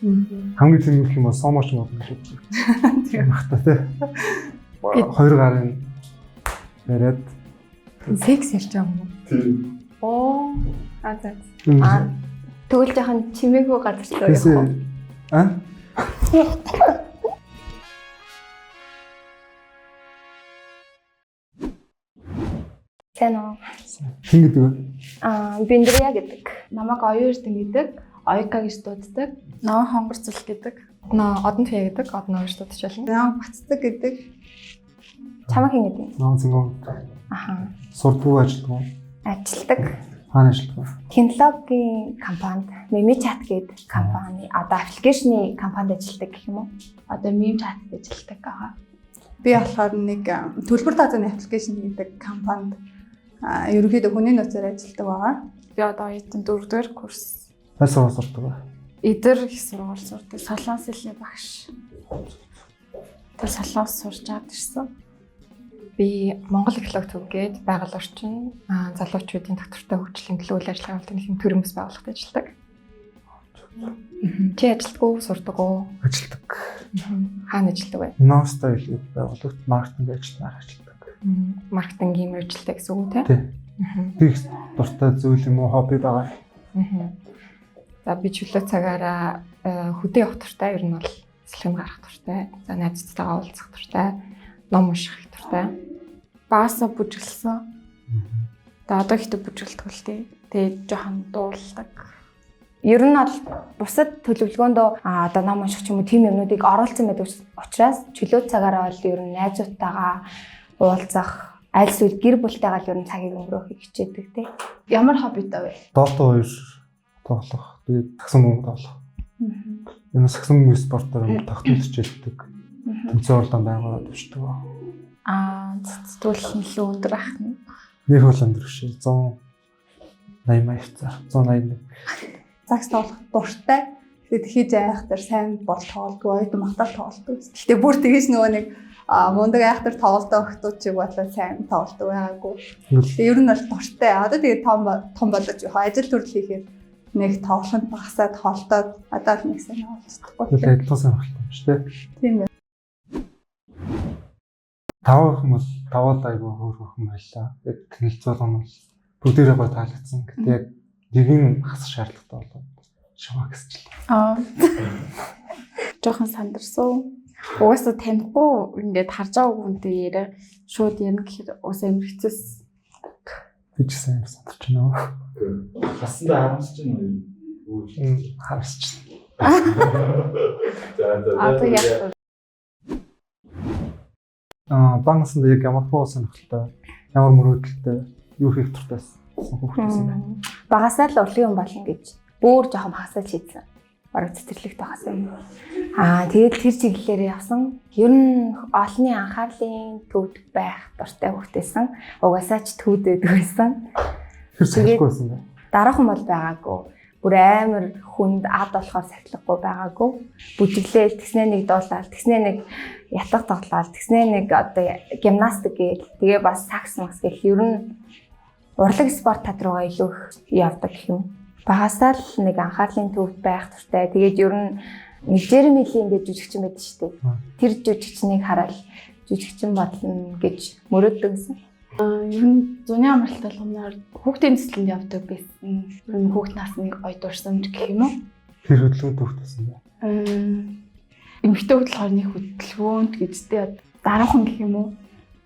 Хамгийн тийм юм бол сомоч юм болно шүү дээ. Тийм хата тий. Хоёр гарын яриад секс ярьж байгаа юм уу? тийм. Оо. Тэгвэл жоохон чимээгүй газар л явах уу? А? Тэно. Хин гэдэг вэ? Биндрия гэдэг. Намайг оюуртан гэдэг. Ойка гэж дууддаг. Ноо хонгорцол гэдэг. Ноо одон туяа гэдэг. Одон гэж дуудчихвал. Ноо бацдаг гэдэг. Чамаа хин гэдэг. Ноо зингөө. Аха. Сурдгуу ажилтгаа. Ажилдаг. Хаана ажилтгаа? Технологийн компанид MemiChat гэдэг компани одоо аппликейшны компанид ажилладаг гэх юм уу? Одоо MemiChat ажилладаг байгаа. Би болохоор нэг төлбөр даазны аппликейшн гэдэг компанид ерөнхийдөө хүний нөөцөөр ажилладаг байгаа. Би одоо оюутан 4-р курс. Хайр сургууль сурдаг ба. Эдэр их сургууль сурдаг. Солонгос хэлний багш. Тэр солонгос сурч аваад ирсэн. Би Монгол эколог төвгээд байгаль орчин залуучуудын доктортой хөгжлийн төлөө үйл ажиллагаа явуулдаг нэг төрөмс байгууллагад ажилладаг. Чи ажилтдаг уу, сурдаг уу? Ажилтдаг. Хаана ажилтдаг вэ? Новста хэлээд байгууллагт маркетинг ажилтнаар ажилтдаг. Маркетингийн мэргэжилтэй гэсэн үг үү те? Би дуртай зүйл юм уу, хобби байгаа. За би чөлөө цагаараа хөдөө явах туртай, ер нь бол сэлгэм гарах туртай, за найзтайгаа уулзах туртай, ном унших туртай. Баасаа бүжиглсэн. Тэгээ одоо ихтэй бүжиглдэг л тий. Тэгээ жоохон дуулдаг. Ер нь бол бусад төлөвлөгөөндөө одоо ном унших ч юм уу тийм юмнуудыг оруулсан байдаг учраас чөлөө цагаараа бол ер нь найзуудтайгаа уулзах, аль эсвэл гэр бүлтэйгээ л ер нь цагийг өнгөрөөхийг хичээдэг тий. Ямар хоббитай вэ? Доото 2 тоглох. Тэгээд сагсан бөмбөг тоглох. Энэ сагсан бөмбөгийн спортоор тогтмол хичээлдэг. Тэнцээ урлан байгаад төвчдөг. Цэцтүүлэх нэлээд өндөр ах нь. Нэг бол өндөр шээ 180 цаа 181. Загс тоглох дуртай. Тэгээд хийж айхтар сайн бол тоглодог, оюутан махтал тоглодог. Гэхдээ бүр тэгэж нөгөө нэг мундаг айхтар тоглолтоо өгтүүд чиг бодлоо сайн тоглолтоо байгаагүй. Тэгээд ер нь бол дуртай. Одоо тэгээд том болож ажил төрөл хийхээр нэг тоглоход багасаад холтоод одоо л нэг сайн болчихдоггүй. Тэгээд адилхан болтой юм шүү дээ. Тийм ээ. Тавх юм бол тавал айгүй хөөрхөн байлаа. Яг танилцуулга нь бол бүгдээрээ гой таалагдсан. Гэтэ яг нэг нь хасах шаардлагатай болоод шамаа гэсчлээ. Жохон сандарсан. Угаасаа танихгүй ингээд харж байгаа хүнтэй яриа шууд ярих гэхээр ус амир хэцэс. Би ч сайн сандарч байна. Хасандаа харамсаж байна уу? Харсч байна. Бангасанд яг ямар хөө сонирхолтой, ямар мөрөөдөлтэй, юу хийх туртай хүүхдээс юм байна. Багасаа л урлагийн юм болно гэж бүр жоохон багасаа шийдсэн. Бараг цэцэрлэгт байхсан юм. Тэгээд тэр чиглэлээр явсан. Ер нь олонний анхаарлын төвд байх дуртай хүүхдээсэн. Угаасаа ч төвдөд байсан. Тэр сахилгүй байсан бай. Дараахан бол байгаагүй. Бүр амар хүнд ад болохоор сахилахгүй байгаагүй. Бүжиглээл тэгснээ нэг дуулаад, тэгснээ нэг ятгах тоглоод, тэгснээ нэг одоо гимнастик гээл, тэгээ бас сакс макс гэх ер нь урлаг спорт тал руугаа илүү явдаг гэх юм. Багасаа л нэг анхаарлын төвд байх туртай. Тэгээд ер нь нэг Жермилийн ингээд жүжигчин байдаг шүү дээ. Тэр жүжигчнийг хараад жүжигчин бодлоо гэж мөрөөддөг гэсэн. Ер нь зуны амралт болгоноор хүүхдийн цэцлэнд явдаг байсан. Ер нь хүүхд насны ой дурсамж гэх юм уу? Тэр хөдөлгөөнд төвхтэйсэн бай. Эмэгтэй хөдөлгөөний нэг хөдөлгөөнд гэжтэй дараахан гэх юм уу?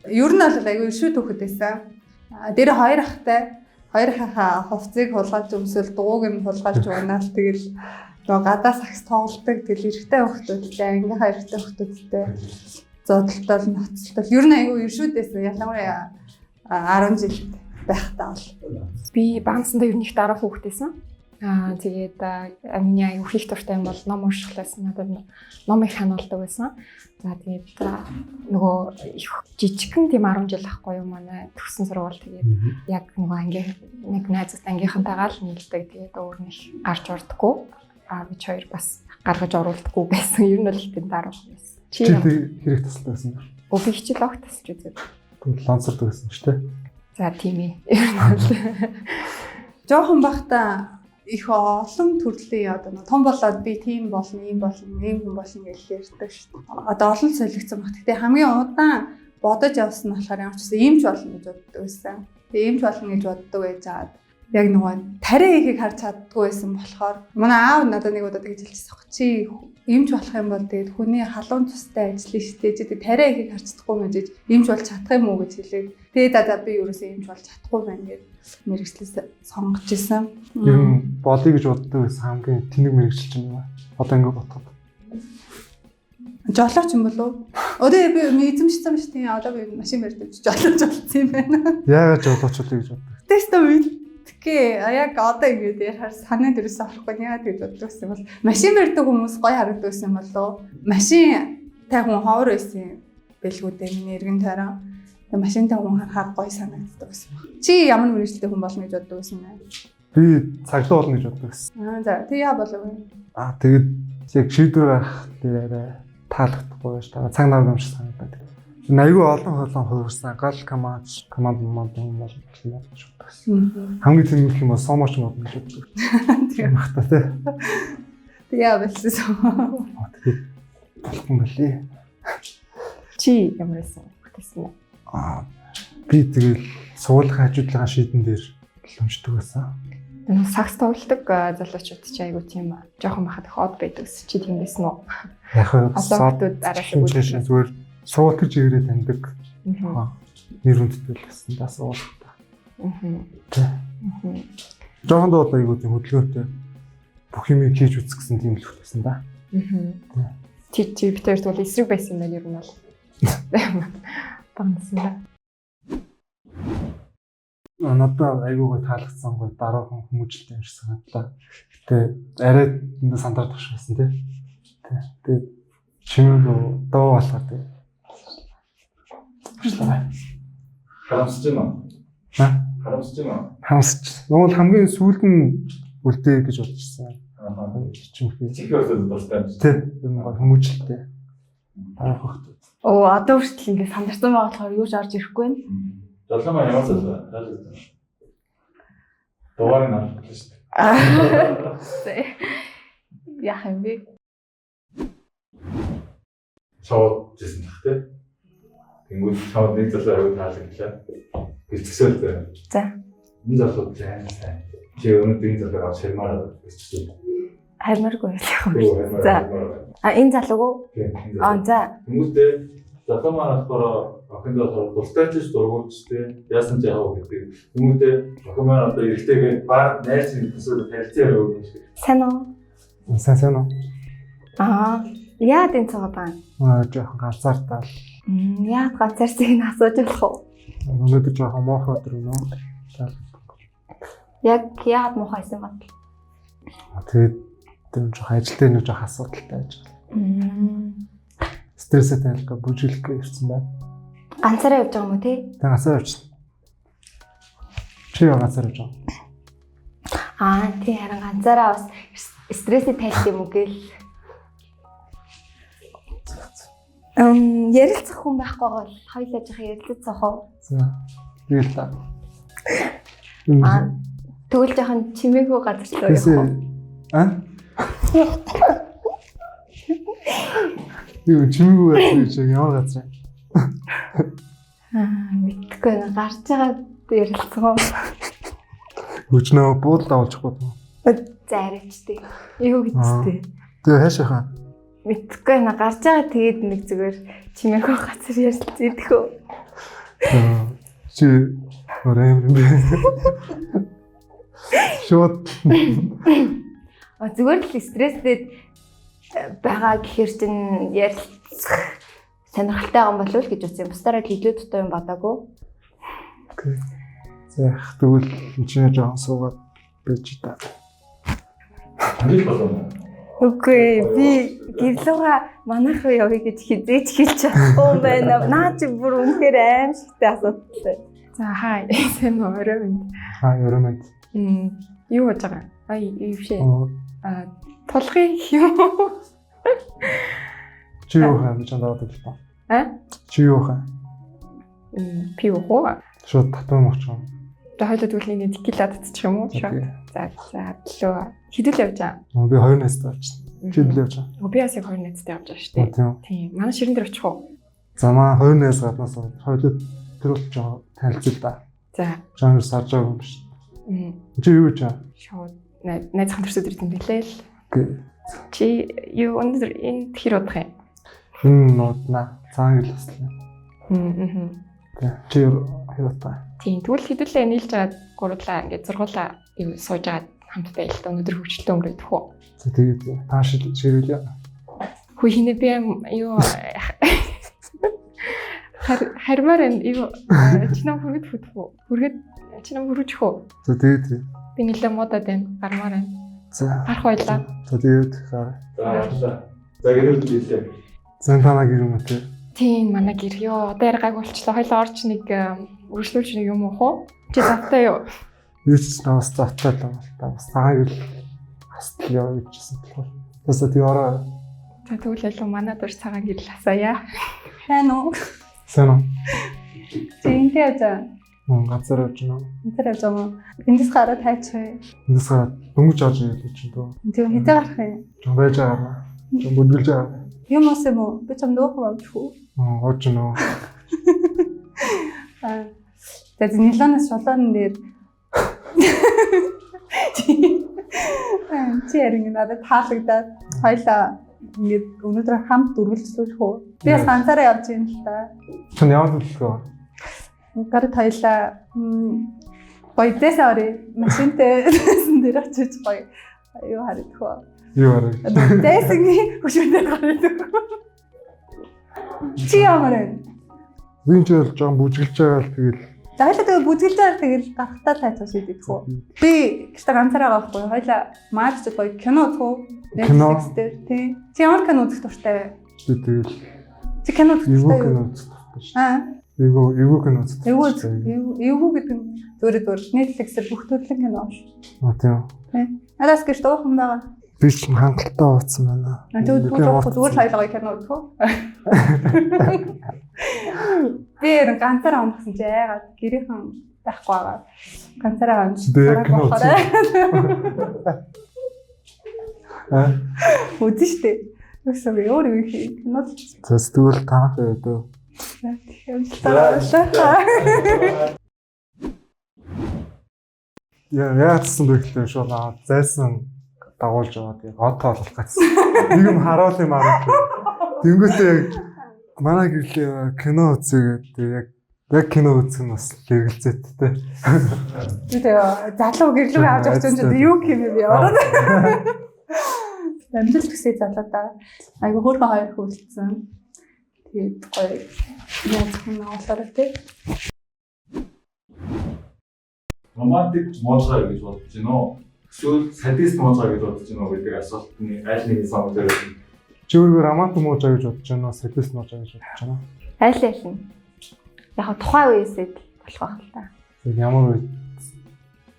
Ер нь бол аягүй шүү төвхөд байсан. Тэр хоёр ахтай хоёр хахаа хувцсыг хулгайлж өмсөл дууг нь хулгайлж унаал тэгэл нөгөө гадаа сакс тоглолдог тэгэл эрэгтэй хүүхдүүдтэй ангийнхаа эрэгтэй хүүхдүүдтэй зодтолтол ноцтол ер нь аягүй иршүүдсэн ялангуяа 10 жил байхдаа бол би бансанда ер нь их дараа хүүхдээсэн. Тэгээд миний аягүй их дуртай юм бол ном уншихлаас надад ном их ханаалдаг байсан. За тэгээд нөгөө их жижигхэн тийм 10 жил ахгүй юу манай төгссөн сургууль тэгээд яг нөгөө анги нэг найзтай ангийнхантайгаа л нийлдэг. Тэгээд өөр нэг гарч урдаггүй. Бид хоёр бас гаргаж оруулдаггүй байсан. Ер нь бол тийм дараа байсан. Чи хэрэг тасалдаг байсан юм. Би хичээл огт тасч үзээд. Лансардаг байсан шүү дээ. За тийм ээ. Ер нь бол жоохон бахта их олон төрлийн одоо том болоод би тийм болно, ийм болно, ийм хүн болно гэж ярьдаг шүү дээ. Одоо олон солигдсон баг. Гэхдээ хамгийн удаан бодож явсан нь болохоор ямар ч гэсэн иймч болно гэж боддог байсан. Тэгээ иймч болно гэж боддог байж хаад яг нөгөө тариа хийхийг харж чаддгүй байсан болохоор манай аав надад нэг удаа тэгж хэлчихсэн баг. Чи иймч болох юм бол тэгээд хүний халуун цустай ажиллана шүү дээ. Чи тариа хийхийг харж чадахгүй мэж иймч болж чадах юм уу гэж хэлээд тэгээд одоо би ерөөсөө иймч болж чадахгүй байна гэж мэрэгчлээс сонгож исэн. Ер нь болъё гэж боддог байсан хамгийн тэнэг мэрэгчлч юм байна. Одоо ингэ бодоход. Жолооч юм болов уу? Одоо би эзэмшсэн шүү дээ. Одоо би машин барьдаг жолооч болсон юм байна. Яагаад жолоочулъя гэж боддог. Тэстэ мэдтгээ. Яг одоо ингэж ярихаар санаа дөрөс авахгүй яагаад гэж боддог юм бол машин барьдаг хүмүүс гоё харагддаг юм болов уу? Машинтай хүн ховор байсан бэлгүү дээ миний эргэн тойрон. Машинтай хүн харахаар гоё санагддаг байсан баг. Чи ямар мэрэгчлээ хүн болно гэж боддог байсан бэ? Би цагдаа болно гэж боддог байсан. За тэг яа болов вэ? Тэгээд яг шийдвэр гарах дээр таалагдахгүй байж таа цаг нар юм шиг санагдаад. Айгүй олон хувирсан гал команд юм бол гэж боддог байсан. Хамгийн тэнэг юм бол сомоч модно гэж боддог. Тийм бахта тий. Тэг яа болчихсон. Тэгээд болохгүй мөлий. Чи ямар байсан? Тэгсэн. Би тэгэл суулгын хажуудлын шийдэн дээр lumждаг байсан. Сакс тоглодог залуучууд чи айгу тийм жоохон бахад их од байдаг. Чи тийм байсан уу? Яг нь содууд араас зүгээр суулт гэж ирээд таньдаг. Нэр хүндтэй л байсан да суултаа. Жоохон доо айгу тийм хөдөлгөөнтэй бүх юм хийж үзэх гэсэн тийм л хөтөлсөн да. Чи битэрт бол эсрэг байсан юм байна ер нь бол. Бандсан да. Надад айгуугаа таалагдсан гоо дараахан хүмүүжлтэй юм шиг санагдлаа. Гэтэ арай энд сандрах шиг байсан тий. Тэгээд чимээ доо болохоор тий. Харамсаж байна. Харамсаж байна. Харамсаж. Нөгөө хамгийн сүүлд нь үлдээ гэж бодчихсан. Чимхээ. Чихээс дуртай. Тий. Энэ гоо хүмүүжлтэй. Дараах хөхт. Оо одоо хүртэл ингэ сандарсан байгаа болохоор юу ч орж ирэхгүй байна. Жолоомаа ямар ч таалагдсан. Дугаар нь авчихсан шүү дээ. Яах юм бэ? Шууд жисэн тах тий. Тэнгүүд шууд нэг залуу аягүй таалагдлаа. Хэлцгсэл дээ. За. Энэ залуу сайн. Чи өнөөдөр энэ залууг авч хэрмаар хэлчихсэн. Хармааргүй байх юм. За. Энэ залуу уу? За. Тэнгүүдээ залуумаа болохоор охиндоо дуртайч дургуучтэй яасан ч яах вэ гэдэг. Тэнгүүдээ охимаа одоо эргэтэйгээ баг найз төсөөлө харилцаа өгнө шүү. Сайн уу? Сайн уу? Яа энэ цагаан байна? Жоохон ганцаартаа. Яа ганцаарсыг нь асууж болох уу? Өнөөдөр жоохон муухай өдөр өнөө. Яг яагаад муухайсан бат? Тэгээд тийм жоохон ажил дээр нэг жоохон асуудалтай байж байгаа. Стресстэй тайлбар бүжиглэхгүй ирсэн байна. Ганцаараа явж байгаа юм уу те? Тэг ганцаараа явчихсан. Чи ганцаараа явж байгаа. Тий харин ганцаараа бас стресстэй тайлт юм уу гээл. Ярилцах хүн байхгүй бол хоёулаа жоохон ярилцах уу? За. Тэгэл та. Тэгвэл жоохон чимээгүй газар руу явах уу? Юу чимээгүй газар гэж ямар газар? Мэдгүй нэ гарч байгаа ярилцгаа. Хүчнөө буудал авалчихгүй. За арайчтэй. Юу гэжтэй. Тэгээ хаашаа хаа? Мэдгүй нэ гарч байгаа тэгээд нэг зүгээр чимээгүй газар ярилцэдэгхөө. Чи орой юм бэ? Шот. Зүгээр л стресстэй байгаа гэхэр чин ярилцах сонирхолтой байгаа юм болов уу гэж үзсэн. Бусдаараа илүү дутуу юм бодоагүй. Окей. За тэгвэл энэ чинь жоохон суугаад байж та. Нэг болоо. Үгүй би гэрлүүгээ манайх руу явъя гэж хизээч хэлж чадахгүй юм байна. Наа чи бүр үнэхээр аимшигтай асуудалтай. За хаа сайн орой минь. Орой минь. Юу болж байгаа? Юу шээ. Толгой юу? Чи юу хаа гэж надад хэлсэн. Чи юу хаа? Пиво хоо. Шууд татвар мовч юм. Хоёул тэгвэл нэг текила татчих юм уу? За лөө хэдүүл явж байгаа. Би 2 найзтай байж байна. Чи хэдүүл явж байгаа? Би бас яг 2 найзтай явж байгаа шүү дээ. Тийм. Манай ширэн дээр очих уу? За маа 2 найз гаднаас хоёулаа тэр бол жоо танилцъя да. За. Жанр сарж байгаа юм биш. Чи юу гэж байгаа? Шууд найзхан төрсөд ирсэн билээ л. Чи юу өндөр энэ хэр удах юм? Энэ нуудна. Цаан гэл баслаа. Чи хэр удаа? Тийм. Тэгвэл хэдүүлээ нийлж байгаа гурлаа ингээд зургуулаа сууж байгаа хамтдаа л өнөдөр хөвчлөлтөө өнгөрөх үү? За тэгээд тааш ширүүлээ. Хүү хинэ би юу хармаар юу чиний хүргэд хөтгөө. Хүргэд чиний хүргэж хөө. За тэгээд би нэлээ муудаад байна. Гармаар байна. За гарах байлаа. За тэгээд За гэрэл хэлээ. зэн танаа гэр юм уу те? Тийм манай гэр ёо одоо яргааг болчлоо. Хоёлоо орч нэг үргэлжлүүлж нэг юм уу хөө? Чи завтай юу? Би ч бас завтай л байна. Бас цагааг л хастал яваа гэжсэн болохоор. Тэсээ тий ороо. За тэгвэл илүү манай дурч цагаан гэрэл асаая. Хэн үү? Сэн үү? Зинтэй яа. Газар явж байна. Энтэр явж байгаа юм. Эндээс гараад хайчих. Эндээс гараад дөнгөж орж ирээд чинь дөө. Тэгээ хэдэ гарах юм? Байж байгаа. Бүдгэлж байгаа. Юм ус юм уу? Би ч юм дуух юм шүү. Орж нөө. Тэгээд нилоноос шолоон дээр чи ярин надад таалагдаад хоёлаа ингээд өнөөдөр хамт үргэлжлүүлэх үү? Би бас ганцаараа явж юм л та. Чин яваад үлэхгүй. Гард хоёлаа бойдээс орё. Машинтай дээр очиж гоё. Аюу харагдах. Юу арай. Дэсний хөшөөтэй гараад. Чи ямар вэ? Би ч л жоон бүжгэлж байгаа л тэгэл. Заалаа тэгээ бүжгэлж байгаа тэгэл гарахтаа тайцсан шийдэх үү. Би гэхдээ ганцаараа байхгүй. Хоёлаа маач гоё кино үзэх үү? Netflix дээр тий. Чи ямар кино үзэх дуртай вэ? Би тэгэл. Чи кино үзэх дуртай юу? Кино үзэх дуртай шүү. Аа. Эвгүй кино үзэх. Эвгүй гэдэг нь зүгээр Netflix-ээр бүх төрлийн кино шүү. Тийм. Тий. Алаас гэж дуухан байгаа. Би ч хангалттай ууцсан байна. Тэгвэл зүгээр хоёлоо кино үзэх үү? Би ганцаараа амтсан чи яагаад гэрийнхэн байхгүй байгаа. Ганцаараа амтсан. Би яг кино үзсэн. Үзэн штэ. Өсөв өөр юу хийх кино л. За тэгвэл танах өөдөө. Яатсан бэ гэхлээр шууд зайсан дагуулж байгаа тийм отоо болох гэсэн. Нэг юм харуул юм аа. Тэнгүүтээ яг манай гэрлээ кино үзээгээд яг кино үзэх нь бас хэрэгэлзээдтэй. Би тэгээ залуу гэрлүүг авч явж байгаа юм юу юм бэ? Ороод. Амжилт хүсье залуу да. Айгу хөөрхөн хоёр хөлдсөн. Тэгээд гоё яаж юм авахлаа тий. Романтик мозга гэж бодож байна уу? Эсвэл садист мозга гэж бодож байна уу гэдэг асуултны аль нэг санаа дээр. Чи өөрөө романтик мозга гэж бодож байна уу? Садист мозга гэж бодож байна уу? Аль нь? Яг тухайн үеэсээ болох байх л та. Ямар үе?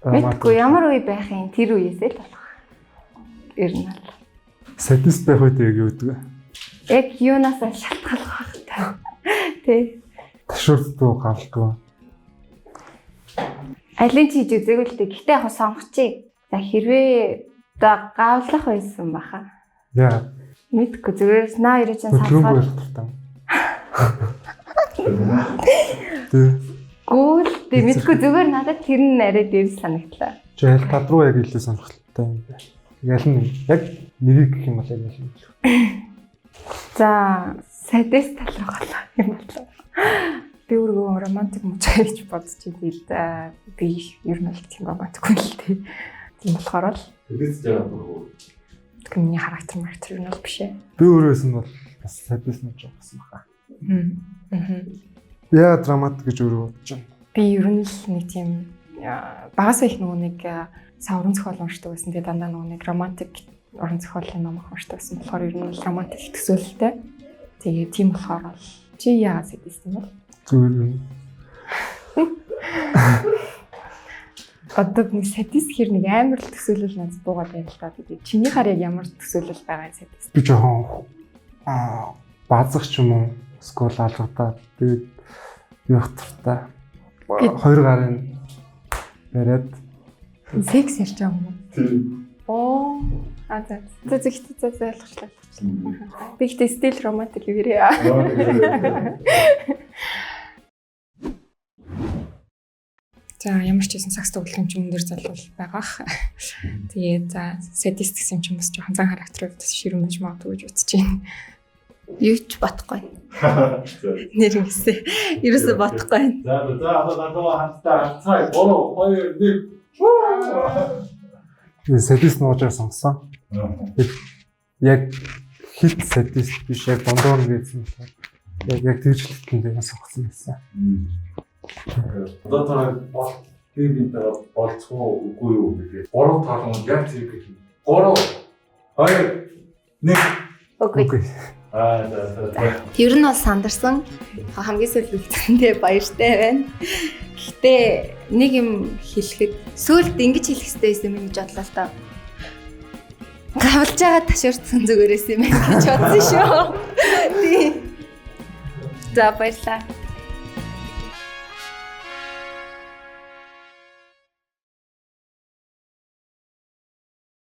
Мэдгүй ямар үе байх юм тэр үеэсээ л болох. Ер нь л. Садист байх үед яг юу гэдэг вэ? Яг юунаас шалтгаалх байх та. Тэ. Ташурддаг гавлдаг. Алин чи хийж үзээгүй л дээ. Гэтэ яг сонгочих. За хэрвээ одоо гавлах байсан баха. Яа. Мэдгүй зүгээр наа ирэж сонсгоо. Гүүл дээ мэдгүй зүгээр надад тэр нь арай дээр санагдлаа. Чи аль тал руу яг илүү сонирхолтой юм бэ? Яг нь яг нэрийг гэх юм бол яг юм. За садист тал руу галаа юм болоо. Би өөрөө романтик мужаа гэж бодож идэв. Би ер нь л тийм романтикгүй л тий. Тийм болохоор л Тэдэс жаа. тэг миний характер юу нь бол биш ээ. Би өөрөөс нь бол бас садист мужаа гэсэн баха. Яа драматик гэж өөрөө бодож байна. Би ер нь л нэг тийм багасаа их нөгөө нэг саврын зохиол уншдаг байсан. Тэгээ дандаа нөгөө нэг романтик уран зохиолын ном уншдаг байсан. Тэгэхээр ер нь л романтик төсөөлөлтэй. Тэгээ тийм болохоор л чи яа садист юм бол? Зүгээр юм. Одоо нэг садист хэр нэг амар л төсөөлөл надад буугаад байна л та. Тэгээ чиний хар яг ямар төсөөлөл байгаа садист? Би жоохон базах ч юм уу скол алгадаад тэгээд явах туртаа хоёр гарын бариад Секс ярьж байгаа юм уу? Тийм. Оо. За ойлголоо. Би ихтэй стил романтик юурээ. За ямар ч байсан сакс тоглох юм чи өндөр залуул байгаах. Тэгээд за садист гэсэн юм чи бас жоохон зан характерыг ширүүн байж магадгүй гэж бодож байна. Юу ч бодохгүй. Нэр ингэсээ. Ерөөсө бодохгүй. За одоо хамтдаа 3 2 1. Садист нуужаар сонгосон. Яг хит садист биш яг дондоор гэсэн. Яг тэгж хэлтэн сонгосон байсан. Одоо та тийм болцгоо үгүй юу гэдэг. 3 талын яг зэрэг гэх юм. 3 2 1. Окей. За. Тэр нь бол сандарсан. Хамгийн сүүлд үлдэхэндээ баяртай байна. Гэхдээ нэг юм хэлэхэд сүүлд ингэж хэлэх хэрэгтэй байсан юм гэж бодлоо л доо. Гавлж байгаа ташуурцсан зүгээрээс юм гэж бодсон шүү. Тийм. За баярлалаа.